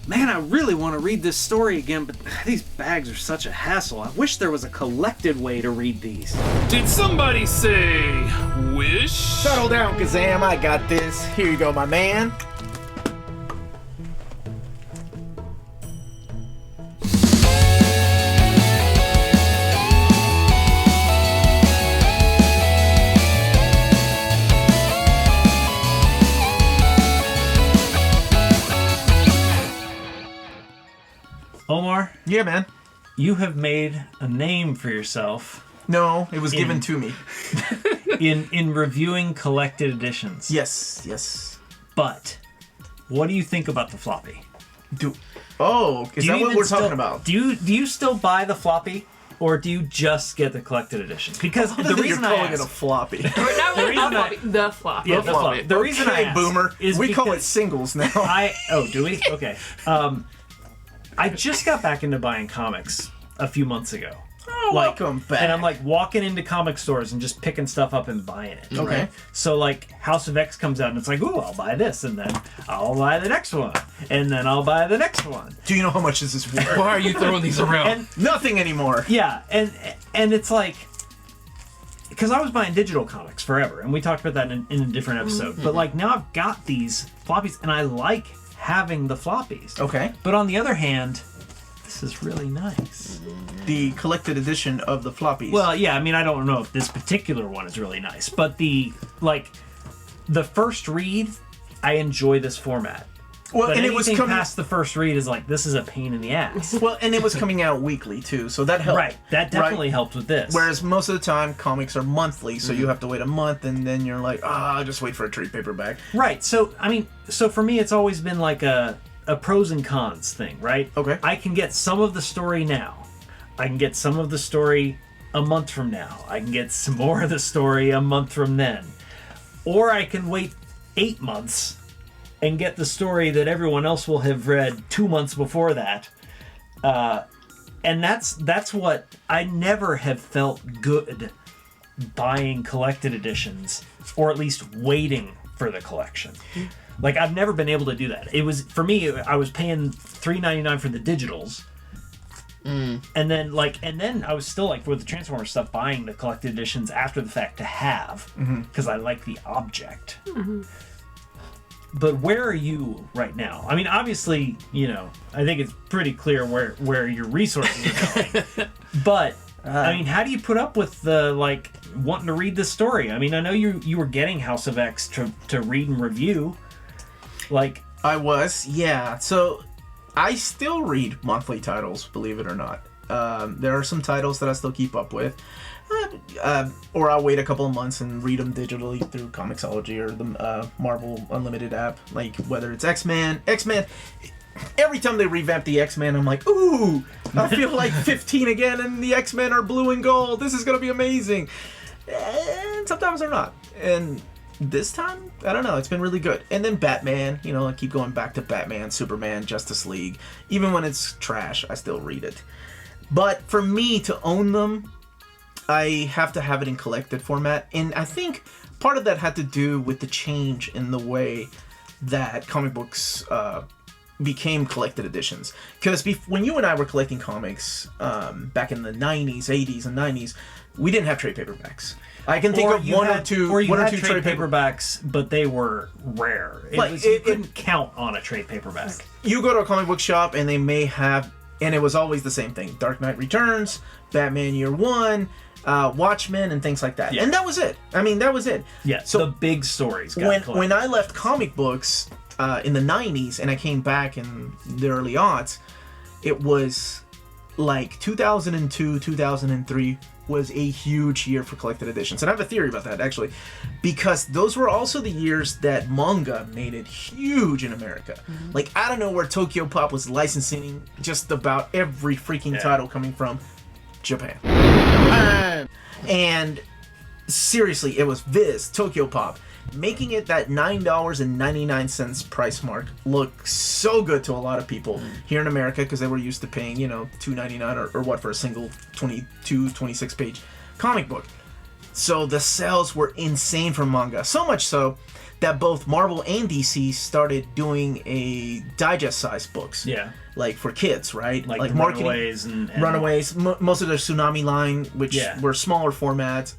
Man, I really want to read this story again, but these bags are such a hassle. I wish there was a collected way to read these. Did somebody say wish? Settle down, Kazam. I got this. Here you go, my man. Omar? Yeah, man. You have made a name for yourself. No, it was given to me. in reviewing collected editions. Yes. But what do you think about the floppy? Is that what we're talking about? Do you still buy the floppy, or do you just get the collected edition? Because the reason you're I calling ask, it a floppy. The flop. yeah, the floppy. The reason I ask boomer, is we call it because singles now. do we? Okay. I just got back into buying comics a few months ago. Oh, welcome back. And I'm like walking into comic stores and just picking stuff up and buying it. Okay. Right? So like House of X comes out and it's like, ooh, I'll buy this, and then I'll buy the next one, and then I'll buy the next one. Do you know how much this is worth? Why are you throwing these around? And Nothing anymore. yeah, and it's like, because I was buying digital comics forever, and we talked about that in a different episode. But like now I've got these floppies, and I like having the floppies. Okay. But on the other hand, this is really nice. The collected edition of the floppies. Well, yeah, I mean, I don't know if this particular one is really nice, but the first read, I enjoy this format. Well, But and it anything was coming past the first read is like, this is a pain in the ass. Well, and it was coming out weekly too, so that helped. Right, that definitely helped with this. Whereas most of the time comics are monthly, so you have to wait a month, and then you're like, I'll just wait for a trade paperback. Right, so, I mean, so for me, it's always been like a pros and cons thing, right? Okay. I can get some of the story now. I can get some of the story a month from now. I can get some more of the story a month from then. Or I can wait 8 months and get the story that everyone else will have read 2 months before that. And that's what I never have felt good buying collected editions, or at least waiting for the collection. Like, I've never been able to do that. It was, for me, I was paying $3.99 for the digitals. And then I was still, like, with the Transformers stuff, buying the collected editions after the fact to have, because I like the object. But where are you right now? I mean, obviously, I think it's pretty clear where your resources are going. But, I mean, how do you put up with the, like, wanting to read this story? I mean, I know you were getting House of X to read and review. Like, I was, yeah. So I still read monthly titles, believe it or not. There are some titles that I still keep up with. Or I'll wait a couple of months and read them digitally through Comixology or the Marvel Unlimited app. Like, whether it's X-Men. Every time they revamp the X-Men, I'm like, ooh, I feel like 15 again, and the X-Men are blue and gold. This is going to be amazing. And sometimes they're not. And this time, I don't know, it's been really good. And then Batman, I keep going back to Batman, Superman, Justice League. Even when it's trash, I still read it. But for me to own them, I have to have it in collected format. And I think part of that had to do with the change in the way that comic books became collected editions. Because when you and I were collecting comics back in the 90s, 80s, and 90s, we didn't have trade paperbacks. I can think of one or two trade paperbacks, but they were rare. You couldn't count on a trade paperback. You go to a comic book shop and they may have, and it was always the same thing: Dark Knight Returns, Batman Year One, Watchmen, and things like that. Yeah. And that was it. I mean, that was it. Yeah. So the big stories got collected. When I left comic books in the 90s and I came back in the early aughts, it was like 2002, 2003 was a huge year for collected editions. And I have a theory about that, actually, because those were also the years that manga made it huge in America. Like, I don't know where Tokyo Pop was licensing just about every freaking title coming from Japan. And seriously, it was Viz, Tokyo Pop, making it that $9.99 price mark look so good to a lot of people here in America, because they were used to paying, $2.99 or what for a single 22, 26 page comic book. So the sales were insane for manga. So much so that both Marvel and DC started doing a digest-sized books. Yeah. Like for kids, right? Like the marketing, Runaways and Runaways. Most of their Tsunami line, which Yeah. were smaller formats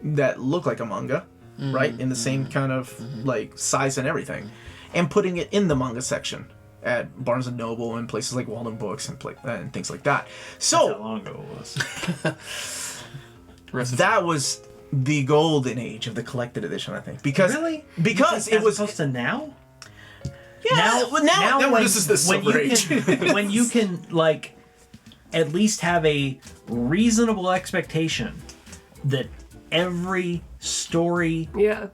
that look like a manga, right? In the same kind of like size and everything. And putting it in the manga section at Barnes & Noble and places like Walden Books and things like that. That's how So long ago it was. that was the golden age of the collected edition, I think. Because Really? Because As it was... opposed to now? Yeah, now when, this is the silver age. When you can, like, at least have a reasonable expectation that every story Yeah.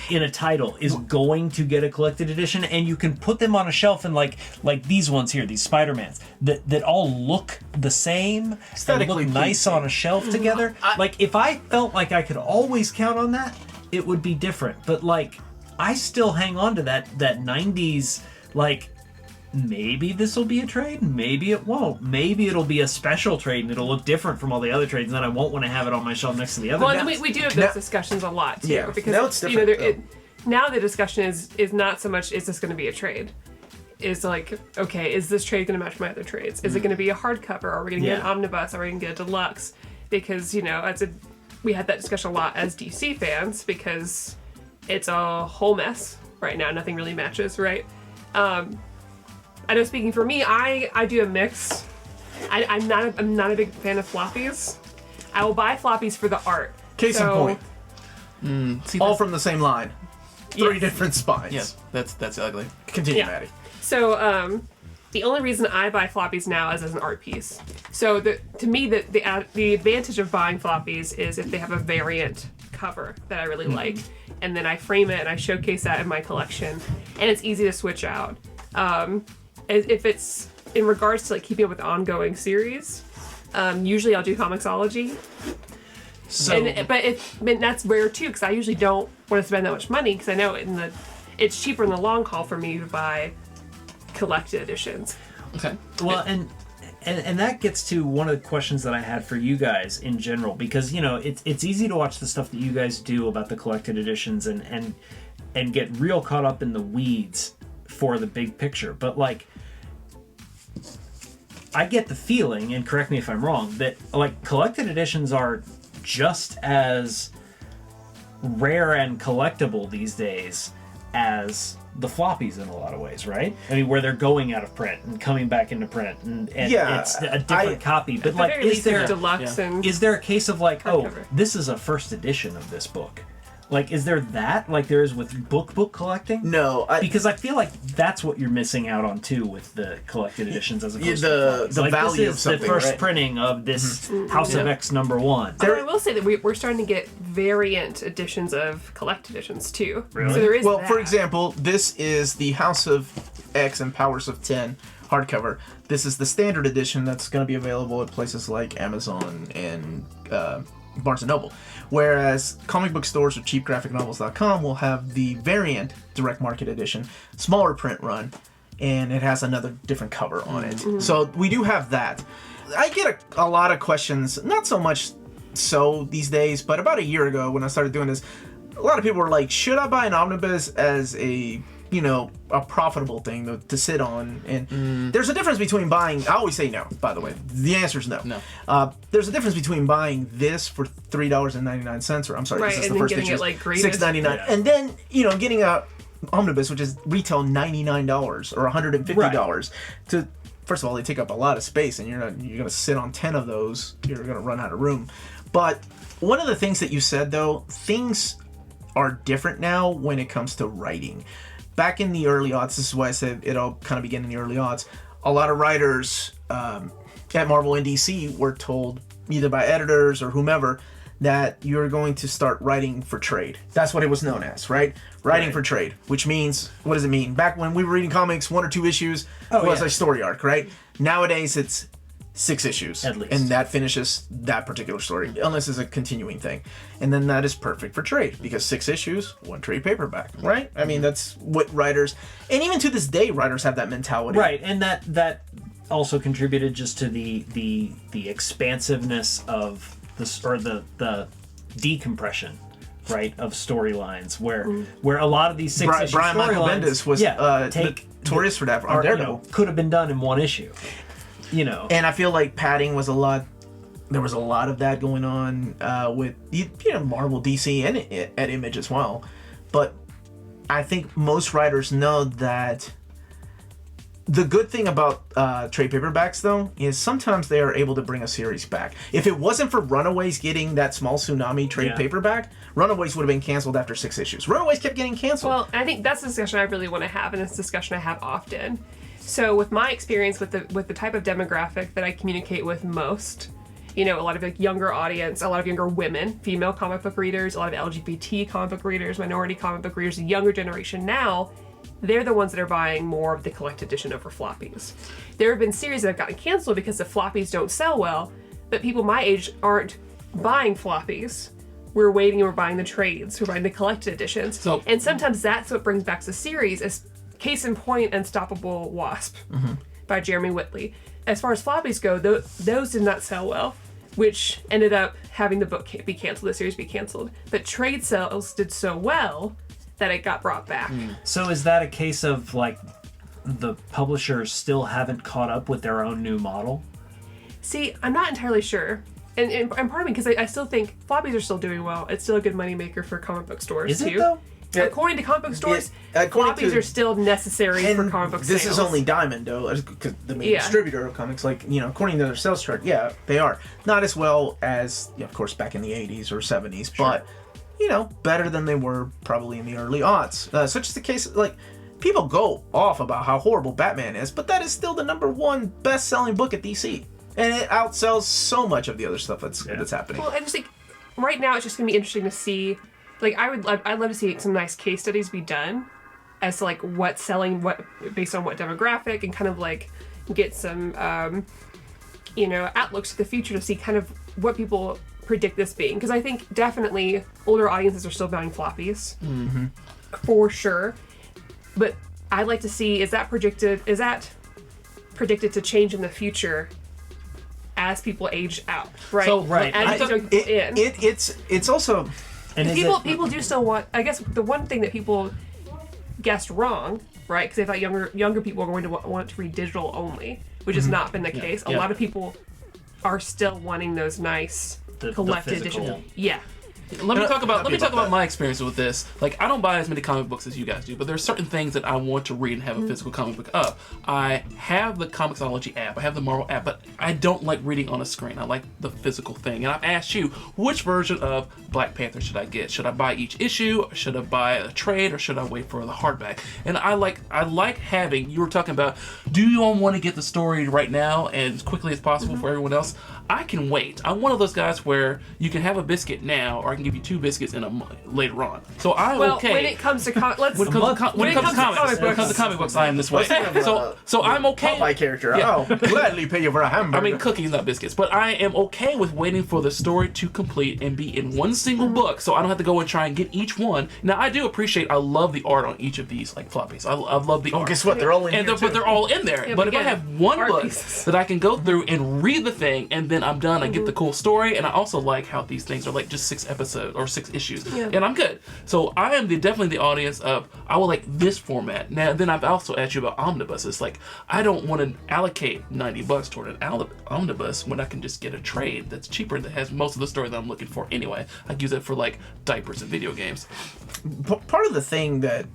in a title is going to get a collected edition, and you can put them on a shelf and like these ones here, these Spider-Mans that all look the same and Aesthetically look nice pleasing. on a shelf together. Like if I felt like I could always count on that, it would be different. But like I still hang on to that 90s, like maybe this will be a trade, maybe it won't. Maybe it'll be a special trade and it'll look different from all the other trades, and then I won't want to have it on my shelf next to the other. Well, ones. and we do have those discussions a lot too. Yeah, Because now it's you know, different, now the discussion is not so much is this going to be a trade. Is like, okay, is this trade going to match my other trades? Is it going to be a hardcover? Are we going to get an Yeah. omnibus? Are we going to get a deluxe? Because we had that discussion a lot as DC fans because it's a whole mess right now. Nothing really matches, right? I know speaking for me, I do a mix. I'm not a big fan of floppies. I will buy floppies for the art. Case in point. See, All that's, from the same line. Three Yes. different spines. yeah, that's ugly. Continue, Yeah. Maddie. So the only reason I buy floppies now is as an art piece. So to me, the advantage of buying floppies is if they have a variant cover that I really like, and then I frame it and I showcase that in my collection, and it's easy to switch out. If it's in regards to like keeping up with the ongoing series, usually I'll do Comixology. So But that's rare too, because I usually don't want to spend that much money because I know it's cheaper in the long haul for me to buy collected editions. Okay. well, and that gets to one of the questions that I had for you guys in general, because it's easy to watch the stuff that you guys do about the collected editions and get real caught up in the weeds for the big picture, but like I get the feeling, and correct me if I'm wrong, that like collected editions are just as rare and collectible these days as the floppies in a lot of ways, right? I mean, where they're going out of print and coming back into print, and Yeah, it's a different copy. But At the like, very is least, there it's deluxe and is there a case of like, oh, hardcover. this is a first edition of this book? Like, is there that like there is with book collecting? No, Because I feel like that's what you're missing out on too with the collected editions as opposed Yeah, to the floppies. Like, value this of is something, the first right? printing of this House of X #1. Although I will say that we're starting to get variant editions of collect editions too. Really? So there is well, that. for example, this is the House of X and Powers of 10 hardcover. This is the standard edition that's going to be available at places like Amazon and Barnes & Noble. Whereas comic book stores or cheapgraphicnovels.com will have the variant direct market edition, smaller print run, and it has another different cover on it. So we do have that. I get a lot of questions, not so much so these days, but about a year ago when I started doing this, a lot of people were like, should I buy an omnibus as a profitable thing to sit on? And there's a difference between buying, I always say no, by the way. The answer is no. No. There's a difference between buying this for $3.99, or I'm sorry, Right, this is and the then first getting issue, it, like, graded. $6.99, Yeah. and then getting a omnibus, which is retail $99 or $150 to. First of all, they take up a lot of space, and you're gonna sit on 10 of those. You're gonna run out of room. But one of the things that you said, though, things are different now when it comes to writing. Back in the early aughts, this is why I said it all kind of began in the early aughts. A lot of writers at Marvel and DC were told, either by editors or whomever, that you're going to start writing for trade. That's what it was known as, right? Writing Right. for trade, which means, what does it mean? Back when we were reading comics, 1 or 2 issues was yeah. a story arc, right? Nowadays, it's 6 issues. At least. And that finishes that particular story, unless it's a continuing thing. And then that is perfect for trade, because 6 issues, 1 trade paperback, right? I mean, that's what writers, and even to this day, writers have that mentality. Right, and that also contributed just to the expansiveness of this, or the decompression, right, of storylines where a lot of these 6-issue Brian Michael storylines Bendis was notorious for that on Daredevil. Could have been done in one issue. And I feel like padding was there was a lot of that going on with Marvel, DC, and at Image as well. But I think most writers know that the good thing about trade paperbacks, though, is sometimes they are able to bring a series back. If it wasn't for Runaways getting that small tsunami trade paperback, Runaways would have been canceled after 6 issues. Runaways kept getting canceled. Well, I think that's a discussion I really want to have, and it's a discussion I have often. So with my experience with the type of demographic that I communicate with most, a lot of younger audience, a lot of younger women, female comic book readers, a lot of LGBT comic book readers, minority comic book readers, the younger generation now, they're the ones that are buying more of the collected edition over floppies. There have been series that have gotten canceled because the floppies don't sell well, but people my age aren't buying floppies. We're waiting and we're buying the trades, we're buying the collected editions. And sometimes that's what brings back the series, as case in point, Unstoppable Wasp by Jeremy Whitley. As far as floppies go, those did not sell well, which ended up having the book be canceled, the series be canceled. But trade sales did so well that it got brought back. So is that a case of like the publishers still haven't caught up with their own new model? See, I'm not entirely sure. And part of me, because I still think floppies are still doing well. It's still a good moneymaker for comic book stores, Is too. it though? According to comic book stores, according floppies are still necessary for comic book sales. This is only Diamond, though, because the main distributor of comics, according to their sales chart, they are. Not as well as, of course, back in the 80s or 70s, but, better than they were probably in the early aughts. Such is the case, people go off about how horrible Batman is, but that is still the #1 best-selling book at DC. And it outsells so much of the other stuff that's happening. Well, I just think right now it's just going to be interesting to see. I'd love to see some nice case studies be done as to what's selling, what based on what demographic, and kind of get some outlooks to the future to see kind of what people predict this being. Because I think definitely older audiences are still buying floppies for sure. But I'd like to see, is that predicted to change in the future as people age out, right? So, right. As It's also... And people do still want. I guess the one thing that people guessed wrong, right? Because they thought younger people are going to want to read digital only, which has not been the case. A lot of people are still wanting those nice collected editions. Yeah. Let me talk about my experience with this. I don't buy as many comic books as you guys do, but there are certain things that I want to read and have a physical comic book of. I have the Comixology app, I have the Marvel app, but I don't like reading on a screen. I like the physical thing. And I've asked you, which version of Black Panther should I get? Should I buy each issue? Or should I buy a trade? Or should I wait for the hardback? And I like having, you were talking about, do you all want to get the story right now and as quickly as possible for everyone else? I can wait. I'm one of those guys where you can have a biscuit now, or I can give you 2 biscuits in a month later on. So I'm okay. When it comes to comic books, I am this way. So I'm okay. Popeye character. I'll gladly pay you for a hamburger. I mean, cookies, not biscuits. But I am okay with waiting for the story to complete and be in one single book, so I don't have to go and try and get each one. Now, I love the art on each of these floppies. I love the art. Guess what? They're all in there. But they're all in there. Yeah, but if I have one book that I can go through and read the thing, and then I'm done, I get the cool story, and I also like how these things are just 6 episodes or 6 issues, and I'm good. So I am definitely the audience of, I will like this format. Now, then I've also asked you about omnibuses. I don't want to allocate $90 toward an omnibus when I can just get a trade that's cheaper that has most of the story that I'm looking for anyway. I use it for diapers and video games. Part of the thing that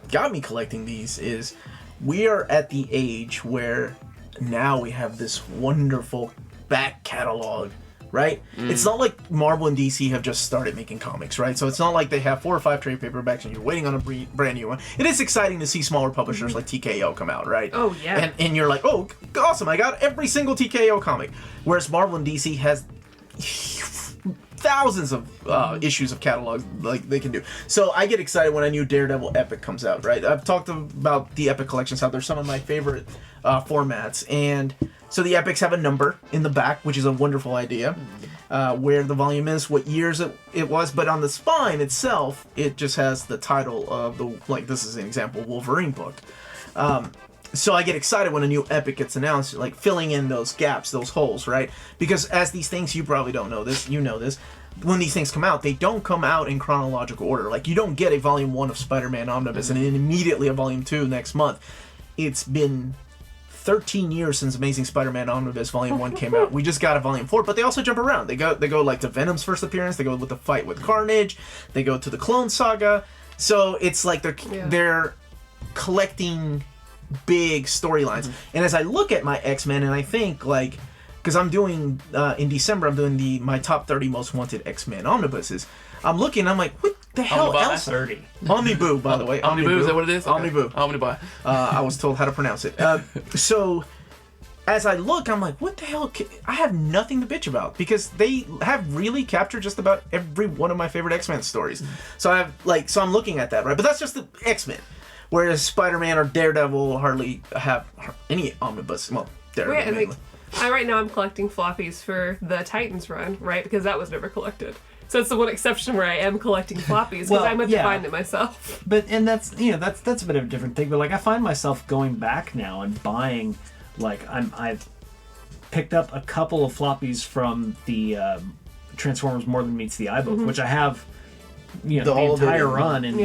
got me collecting these is we are at the age where now we have this wonderful back catalog, right? It's not like Marvel and DC have just started making comics, right? So it's not like they have 4 or 5 trade paperbacks and you're waiting on a brand new one. It is exciting to see smaller publishers like TKO come out, right? Oh, yeah. And you're like, oh, awesome, I got every single TKO comic. Whereas Marvel and DC has thousands of issues of catalog they can do. So I get excited when a new Daredevil Epic comes out, right? I've talked about the Epic collections, how they're some of my favorite formats. And so the Epics have a number in the back, which is a wonderful idea, where the volume is, what years it was. But on the spine itself, it just has the title of this is an example, Wolverine book. So I get excited when a new Epic gets announced, filling in those gaps, those holes, right? Because as these things, you probably don't know this, you know this, when these things come out, they don't come out in chronological order. Like, you don't get a volume 1 of Spider-Man Omnibus and then immediately a volume 2 next month. It's been 13 years since Amazing Spider-Man Omnibus Volume 1 came out. We just got a Volume 4, but they also jump around. They go like to Venom's first appearance, they go with the fight with Carnage, they go to the Clone Saga. So it's like they're collecting big storylines. And as I look at my X-Men and I think, like, because I'm doing, in December, I'm doing my top 30 most wanted X-Men omnibuses. I'm looking, I'm like, what the hell else? 30. Omniboo, by the way. Omniboo, is that what it is? Okay. Omniboo. Omnibuy. I was told how to pronounce it. So, as I look, I'm like, what the hell? I have nothing to bitch about because they have really captured just about every one of my favorite X-Men stories. So I'm looking at that, right? But that's just the X-Men. Whereas Spider-Man or Daredevil hardly have any omnibus. Well, Daredevil mainly. Right now I'm collecting floppies for the Titans run, right? Because that was never collected. So it's the one exception where I am collecting floppies because I meant to find it myself. But that's a bit of a different thing. But like I find myself going back now and buying, like I've picked up a couple of floppies from the Transformers More Than Meets the Eye book, which I have, the entire run. And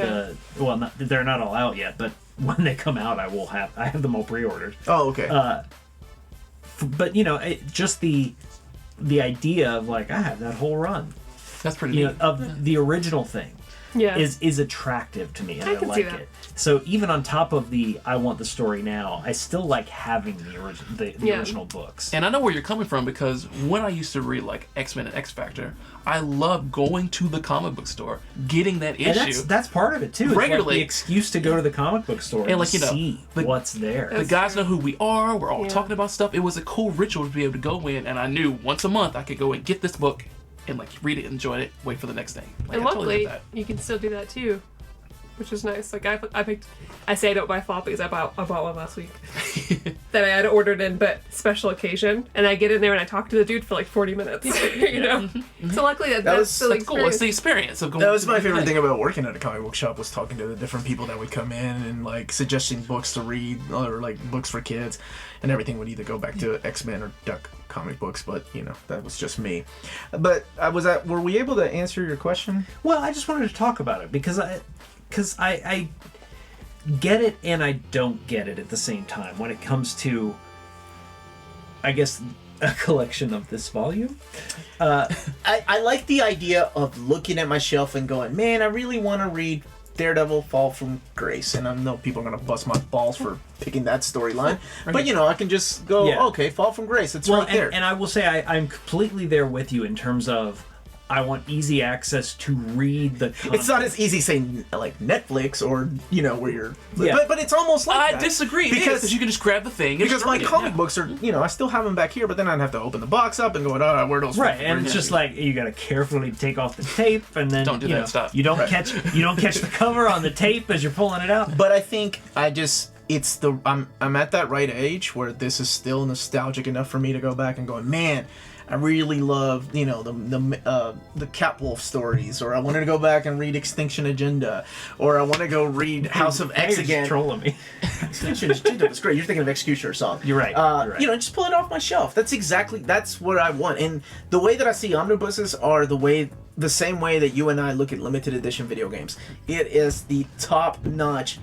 they're not all out yet, but when they come out, I have them all pre-ordered. Oh, okay. But just the idea of like I have that whole run. That's pretty neat. Of the original thing is attractive to me, and I like it. So even on top of I want the story now, I still like having the original books. And I know where you're coming from because when I used to read like X-Men and X-Factor, I loved going to the comic book store, getting that issue. That's part of it too. Regularly. It's like the excuse to go to the comic book store and see what's there. The guys know who we are. We're all talking about stuff. It was a cool ritual to be able to go in, and I knew once a month I could go and get this book and like read it, enjoy it, wait for the next thing. Like, and luckily, you can still do that too, which is nice. Like I say I don't buy floppies. I bought one last week that I had ordered in, but special occasion. And I get in there and I talk to the dude for like 40 minutes. So luckily that's cool. It's the experience of going. That was my favorite thing about working at a comic book shop was talking to the different people that would come in and like suggesting books to read or like books for kids, and everything would either go back to X-Men or Duck comic books, but that was just me. But were we able to answer your question? Well, I just wanted to talk about it because I get it and I don't get it at the same time when it comes to, I guess, a collection of this volume. I like the idea of looking at my shelf and going, man, I really want to read Daredevil Fall from Grace, and I know people are going to bust my balls for picking that storyline, but I can just go, okay, Fall from Grace, it's right there. And I will say I'm completely there with you in terms of I want easy access to read the content. It's not as easy saying like Netflix or where you're but it's almost like I disagree because you can just grab the thing because my comic books are I still have them back here, but then I'd have to open the box up and go, where those and it's just like you got to carefully take off the tape and then don't do that stuff. You don't catch the cover on the tape as you're pulling it out. But I think I'm at that right age where this is still nostalgic enough for me to go back and go, man, I really love, the Catwolf stories, or I wanted to go back and read Extinction Agenda, or I want to go read House of X again. You're trolling me. Extinction Agenda was great. You're thinking of Executioner song. You're right. Just pull it off my shelf. That's what I want. And the way that I see omnibuses are the same way that you and I look at limited edition video games. It is the top notch.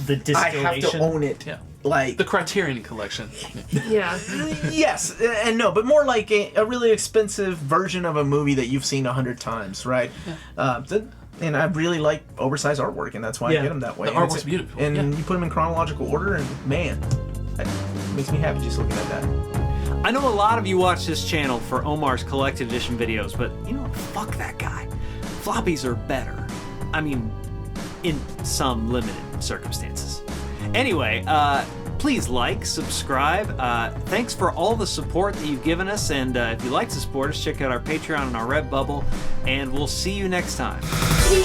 The distillation. I have to own it. Yeah. Like the Criterion Collection. Yeah. Yes, and no, but more like a really expensive version of a movie that you've seen 100 times, right? Yeah. And I really like oversized artwork, and that's why I get them that way. The artwork's beautiful. And you put them in chronological order, and man, it makes me happy just looking at that. I know a lot of you watch this channel for Omar's collected edition videos, but fuck that guy. Floppies are better. I mean, in some limited circumstances. Anyway, please like, subscribe. Thanks for all the support that you've given us, and if you'd like to support us, check out our Patreon and our Redbubble, and we'll see you next time.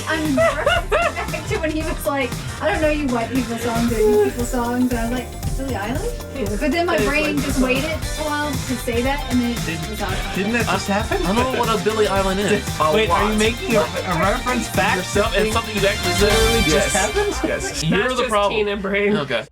I'm referencing back to when he was like, I don't know you white people songs or you people songs, and I was like, Billie Eilish? But then my brain just waited a while to say that, and then it was out. Didn't that just happen? I don't know what a Billie Eilish is. Wait, are you making a reference back yourself and something that actually just happened? Yes. You're the problem. Teen and brain. Okay.